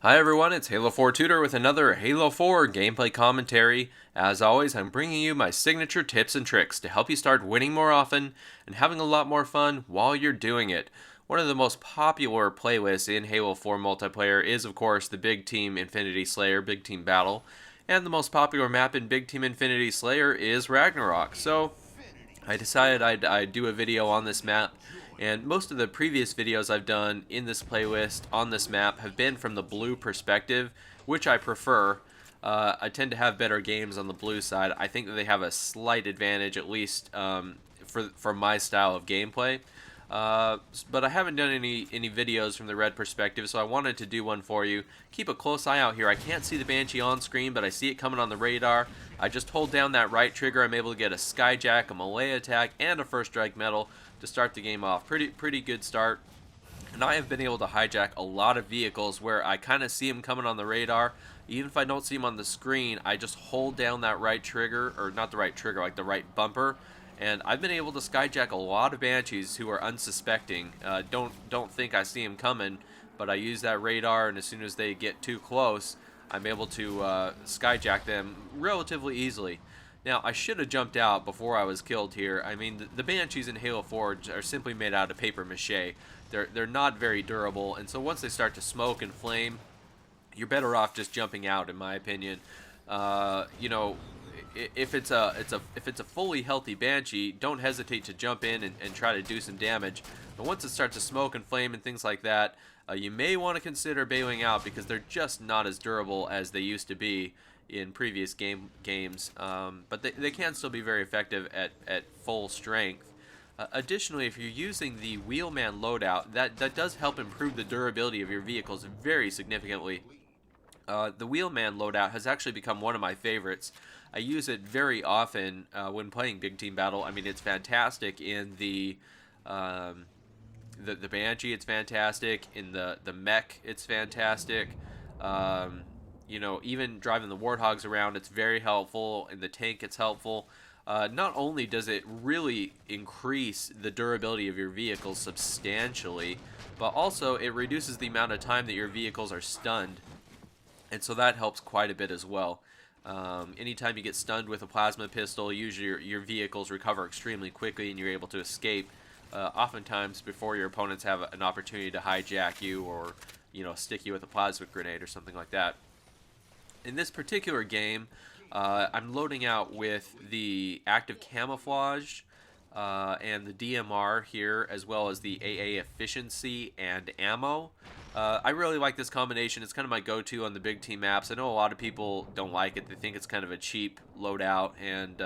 Hi everyone, it's Halo 4 Tutor with another Halo 4 gameplay commentary. As always, I'm bringing you my signature tips and tricks to help you start winning more often and having a lot more fun while you're doing it. One of the most popular playlists in Halo 4 multiplayer is, of course, the Big Team Infinity Slayer Big Team Battle, and the most popular map in Big Team Infinity Slayer is Ragnarok. So, I decided I'd do a video on this map, and most of the previous videos I've done in this playlist on this map have been from the blue perspective, which I prefer. I tend to have better games on the blue side. I think that they have a slight advantage, at least for my style of gameplay. But I haven't done any videos from the red perspective, so I wanted to do one for you. Keep a close eye out here. I can't see the Banshee on screen, but I see it coming on the radar. I just hold down that right trigger. I'm able to get a Skyjack, a melee attack, and a first strike medal to start the game off. Pretty good start. And I have been able to hijack a lot of vehicles where I kind of see them coming on the radar. Even if I don't see them on the screen, I just hold down that right trigger, or not the right trigger, like the right bumper, and I've been able to skyjack a lot of Banshees who are unsuspecting. Don't think I see them coming, but I use that radar, and as soon as they get too close, I'm able to skyjack them relatively easily. Now, I should have jumped out before I was killed here. I mean, the Banshees in Halo 4 are simply made out of paper mache. They're not very durable, and so once they start to smoke and flame, you're better off just jumping out, in my opinion. You know, if it's a fully healthy Banshee, don't hesitate to jump in and try to do some damage. But once it starts to smoke and flame and things like that, you may want to consider bailing out because they're just not as durable as they used to be in previous games. But they can still be very effective at full strength. Additionally, if you're using the Wheelman loadout, that does help improve the durability of your vehicles very significantly. The Wheelman loadout has actually become one of my favorites. I use it very often when playing Big Team Battle. I mean, it's fantastic in the Banshee. It's fantastic in the mech. It's fantastic. You know, even driving the Warthogs around, it's very helpful. In the tank, it's helpful. Not only does it really increase the durability of your vehicles substantially, but also it reduces the amount of time that your vehicles are stunned. And so that helps quite a bit as well. Anytime you get stunned with a plasma pistol, usually your vehicles recover extremely quickly and you're able to escape, oftentimes before your opponents have an opportunity to hijack you or, you know, stick you with a plasma grenade or something like that. In this particular game, I'm loading out with the active camouflage and the DMR here, as well as the AA efficiency and ammo. I really like this combination. It's kind of my go-to on the big team maps. I know a lot of people don't like it. They think it's kind of a cheap loadout, and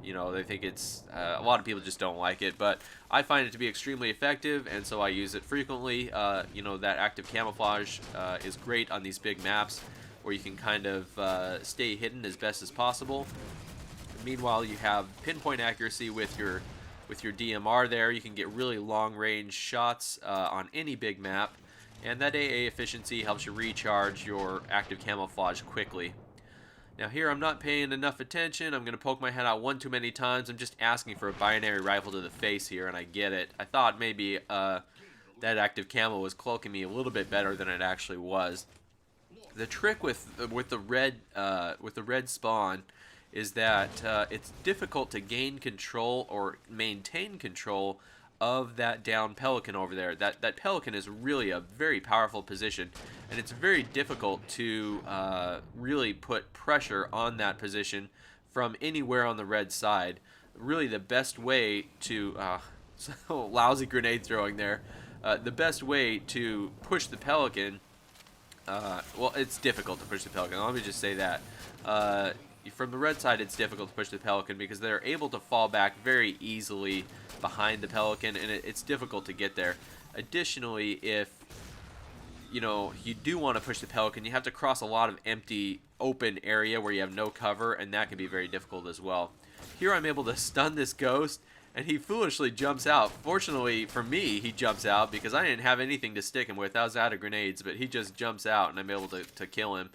you know, they think it's a lot of people just don't like it. But I find it to be extremely effective, and so I use it frequently. You know, that active camouflage is great on these big maps, where you can kind of stay hidden as best as possible. Meanwhile, you have pinpoint accuracy with your DMR there. You can get really long-range shots on any big map. And that AA efficiency helps you recharge your active camouflage quickly. Now here I'm not paying enough attention. I'm going to poke my head out one too many times. I'm just asking for a binary rifle to the face here, and I get it. I thought maybe that active camo was cloaking me a little bit better than it actually was. The trick with the red spawn is that it's difficult to gain control or maintain control of that down Pelican over there. That Pelican is really a very powerful position, and it's very difficult to really put pressure on that position from anywhere on the red side. Really, the best way to so lousy grenade throwing there. The best way to push the Pelican. Well, it's difficult to push the Pelican. Let me just say that. From the red side, it's difficult to push the Pelican because they're able to fall back very easily behind the Pelican, and it's difficult to get there. Additionally, if you know you do want to push the Pelican, you have to cross a lot of empty open area where you have no cover, and that can be very difficult as well. Here I'm able to stun this ghost, and he foolishly jumps out. Fortunately for me, he jumps out because I didn't have anything to stick him with. I was out of grenades, but he just jumps out, and I'm able to kill him.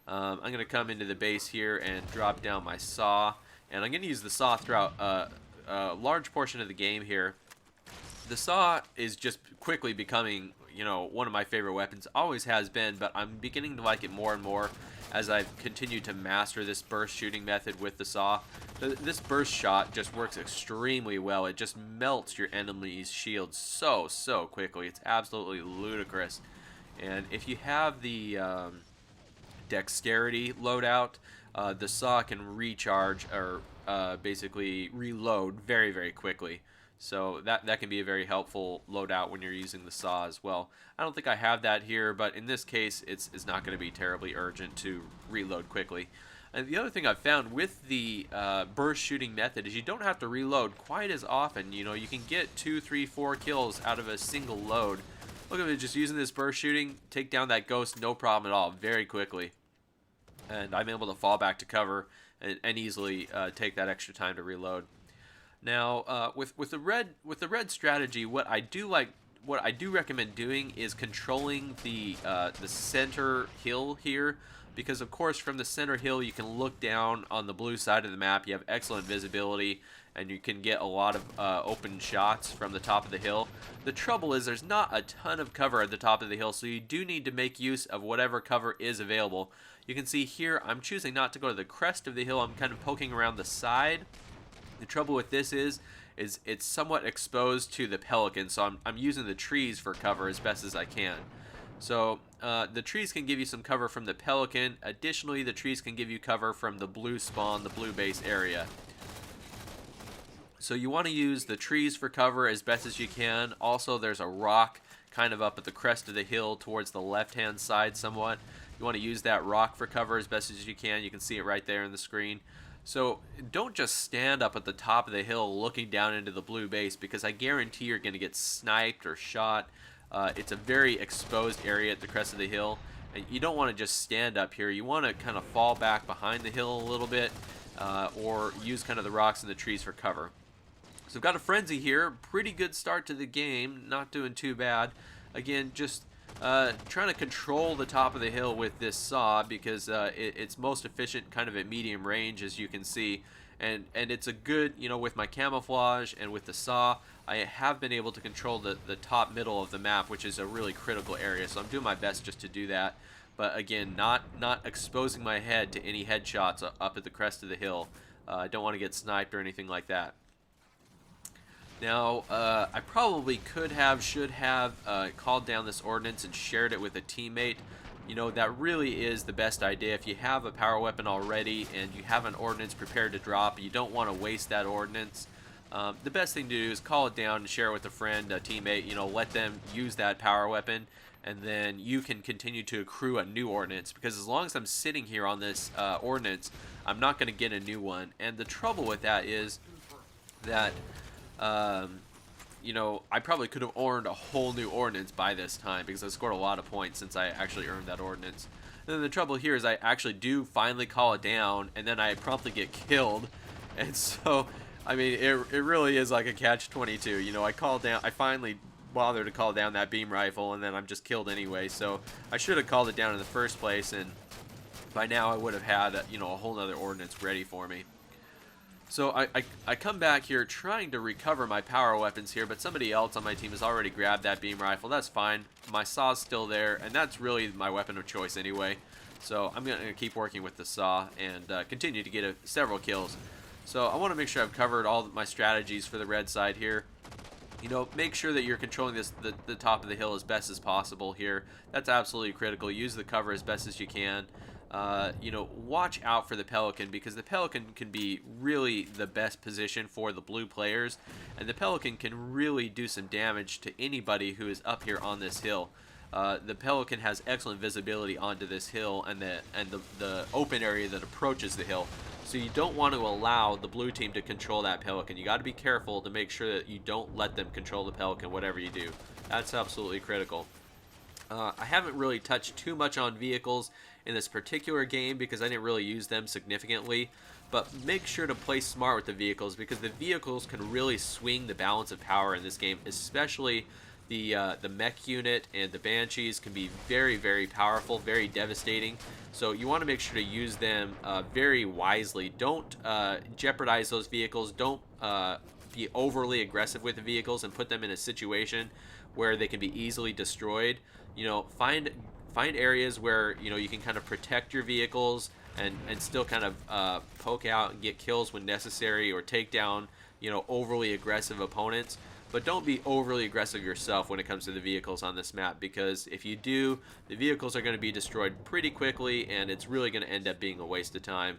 I'm going to come into the base here and drop down my saw, and I'm going to use the saw throughout a large portion of the game here. The saw is just quickly becoming, one of my favorite weapons. Always has been, but I'm beginning to like it more and more as I've continued to master this burst shooting method with the saw. This burst shot just works extremely well. It just melts your enemy's shields so quickly. It's absolutely ludicrous. And if you have the dexterity loadout, the saw can recharge or basically reload very quickly. So that can be a very helpful loadout when you're using the saw as well. I don't think I have that here, but in this case, it's not going to be terribly urgent to reload quickly. And the other thing I've found with the burst shooting method is you don't have to reload quite as often. You can get 2, 3, 4 kills out of a single load. Look at it, just using this burst shooting, take down that ghost, no problem at all, very quickly. And I'm able to fall back to cover and easily take that extra time to reload. Now, with the red strategy, what I do recommend doing is controlling the center hill here, because of course from the center hill you can look down on the blue side of the map. You have excellent visibility, and you can get a lot of open shots from the top of the hill. The trouble is there's not a ton of cover at the top of the hill, so you do need to make use of whatever cover is available. You can see here I'm choosing not to go to the crest of the hill. I'm kind of poking around the side. The trouble with this is it's somewhat exposed to the pelican, so I'm using the trees for cover as best as I can. So the trees can give you some cover from the pelican. Additionally, the trees can give you cover from the blue spawn, the blue base area. So you want to use the trees for cover as best as you can. Also, there's a rock kind of up at the crest of the hill towards the left-hand side somewhat. You want to use that rock for cover as best as you can. You can see it right there in the screen. So don't just stand up at the top of the hill looking down into the blue base, because I guarantee you're going to get sniped or shot. It's a very exposed area at the crest of the hill, and you don't want to just stand up here. You want to kind of fall back behind the hill a little bit, or use kind of the rocks and the trees for cover. So I've got a frenzy here. Pretty good start to the game. Not doing too bad. Again, just trying to control the top of the hill with this saw, because it's most efficient kind of at medium range, as you can see, and it's a good, with my camouflage and with the saw, I have been able to control the top middle of the map, which is a really critical area. So I'm doing my best just to do that, but again, not exposing my head to any headshots up at the crest of the hill. I don't want to get sniped or anything like that. Now, I probably should have called down this ordnance and shared it with a teammate. That really is the best idea. If you have a power weapon already and you have an ordnance prepared to drop, you don't want to waste that ordnance. The best thing to do is call it down and share it with a friend, a teammate. Let them use that power weapon, and then you can continue to accrue a new ordnance. Because as long as I'm sitting here on this ordnance, I'm not going to get a new one. And the trouble with that is that I probably could have earned a whole new ordnance by this time, because I scored a lot of points since I actually earned that ordnance. And then the trouble here is I actually do finally call it down, and then I promptly get killed. And so, I mean, it really is like a catch-22. I finally bothered to call down that beam rifle, and then I'm just killed anyway. So I should have called it down in the first place, and by now I would have had a whole other ordnance ready for me. So I come back here trying to recover my power weapons here, but somebody else on my team has already grabbed that beam rifle. That's fine. My saw's still there, and that's really my weapon of choice anyway. So I'm going to keep working with the saw and continue to get several kills. So I want to make sure I've covered all my strategies for the red side here. Make sure that you're controlling the top of the hill as best as possible here. That's absolutely critical. Use the cover as best as you can. Watch out for the pelican, because the pelican can be really the best position for the blue players, and the pelican can really do some damage to anybody who is up here on this hill. The pelican has excellent visibility onto this hill and the open area that approaches the hill. So you don't want to allow the blue team to control that pelican. You got to be careful to make sure that you don't let them control the pelican, whatever you do. That's absolutely critical. I haven't really touched too much on vehicles in this particular game because I didn't really use them significantly, but make sure to play smart with the vehicles, because the vehicles can really swing the balance of power in this game, especially the mech unit and the banshees can be very powerful, very devastating. So you want to make sure to use them very wisely. Don't jeopardize those vehicles. Don't be overly aggressive with the vehicles and put them in a situation where they can be easily destroyed. Find areas where you can kind of protect your vehicles and still kind of poke out and get kills when necessary, or take down overly aggressive opponents. But don't be overly aggressive yourself when it comes to the vehicles on this map, because if you do, the vehicles are going to be destroyed pretty quickly, and it's really going to end up being a waste of time.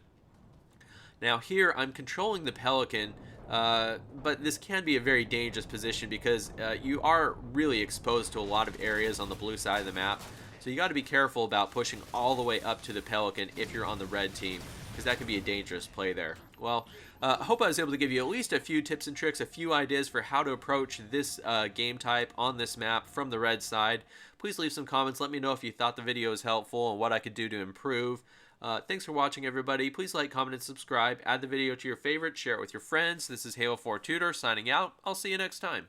Now here I'm controlling the Pelican, but this can be a very dangerous position because you are really exposed to a lot of areas on the blue side of the map. So you got to be careful about pushing all the way up to the Pelican if you're on the red team, because that can be a dangerous play there. Well, I hope I was able to give you at least a few tips and tricks, a few ideas for how to approach this game type on this map from the red side. Please leave some comments. Let me know if you thought the video was helpful and what I could do to improve. Thanks for watching, everybody. Please like, comment, and subscribe. Add the video to your favorites. Share it with your friends. This is Halo 4 Tutor signing out. I'll see you next time.